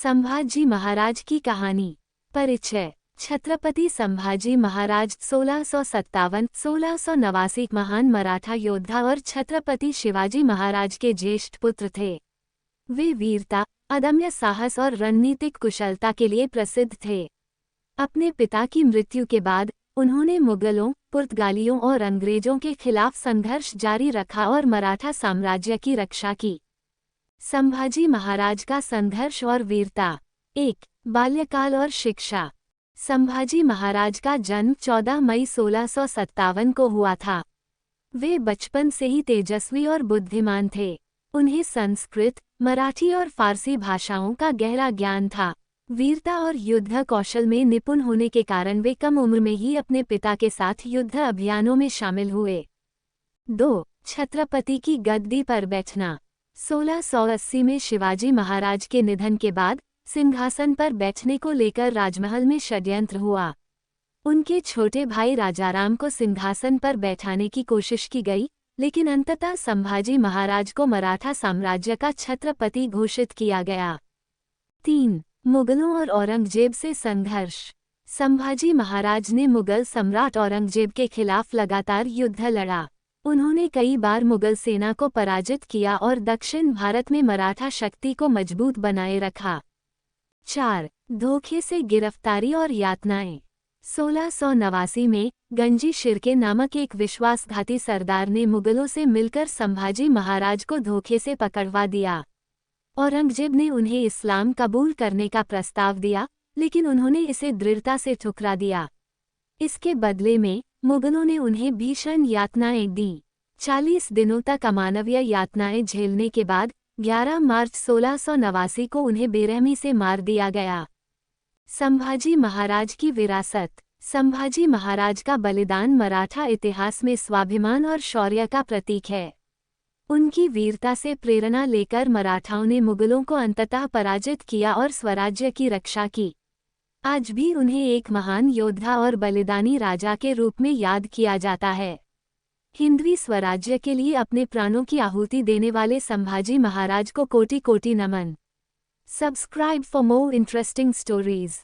संभाजी महाराज की कहानी। परिचय। छत्रपति संभाजी महाराज 1657-1689 महान मराठा योद्धा और छत्रपति शिवाजी महाराज के ज्येष्ठ पुत्र थे। वे वीरता, अदम्य साहस और रणनीतिक कुशलता के लिए प्रसिद्ध थे। अपने पिता की मृत्यु के बाद उन्होंने मुगलों, पुर्तगालियों और अंग्रेजों के खिलाफ संघर्ष जारी रखा और मराठा साम्राज्य की रक्षा की। संभाजी महाराज का संघर्ष और वीरता। 1. बाल्यकाल और शिक्षा। संभाजी महाराज का जन्म 14 मई 1657 को हुआ था। वे बचपन से ही तेजस्वी और बुद्धिमान थे। उन्हें संस्कृत, मराठी और फारसी भाषाओं का गहरा ज्ञान था। वीरता और युद्ध कौशल में निपुण होने के कारण वे कम उम्र में ही अपने पिता के साथ युद्ध अभियानों में शामिल हुए। 2. छत्रपति की गद्दी पर बैठना। 1680 में शिवाजी महाराज के निधन के बाद सिंहासन पर बैठने को लेकर राजमहल में षड्यंत्र हुआ। उनके छोटे भाई राजाराम को सिंहासन पर बैठाने की कोशिश की गई, लेकिन अंततः संभाजी महाराज को मराठा साम्राज्य का छत्रपति घोषित किया गया। 3. मुगलों और औरंगजेब से संघर्ष। संभाजी महाराज ने मुगल सम्राट औरंगजेब के खिलाफ लगातार युद्ध लड़ा। उन्होंने कई बार मुगल सेना को पराजित किया और दक्षिण भारत में मराठा शक्ति को मजबूत बनाए रखा। 4. धोखे से गिरफ्तारी और यातनाएं। 1689 में गंजी शिर्के नामक एक विश्वासघाती सरदार ने मुगलों से मिलकर संभाजी महाराज को धोखे से पकड़वा दिया। औरंगजेब ने उन्हें इस्लाम कबूल करने का प्रस्ताव दिया, लेकिन उन्होंने इसे दृढ़ता से ठुकरा दिया। इसके बदले में मुगलों ने उन्हें भीषण यातनाएं दीं। 40 दिनों तक अमानवीय यातनाएं झेलने के बाद 11 मार्च 1689 को उन्हें बेरहमी से मार दिया गया। संभाजी महाराज की विरासत। संभाजी महाराज का बलिदान मराठा इतिहास में स्वाभिमान और शौर्य का प्रतीक है। उनकी वीरता से प्रेरणा लेकर मराठाओं ने मुगलों को अंततः पराजित किया और स्वराज्य की रक्षा की। आज भी उन्हें एक महान योद्धा और बलिदानी राजा के रूप में याद किया जाता है। हिंदवी स्वराज्य के लिए अपने प्राणों की आहुति देने वाले संभाजी महाराज को कोटि कोटि नमन। Subscribe for more interesting stories.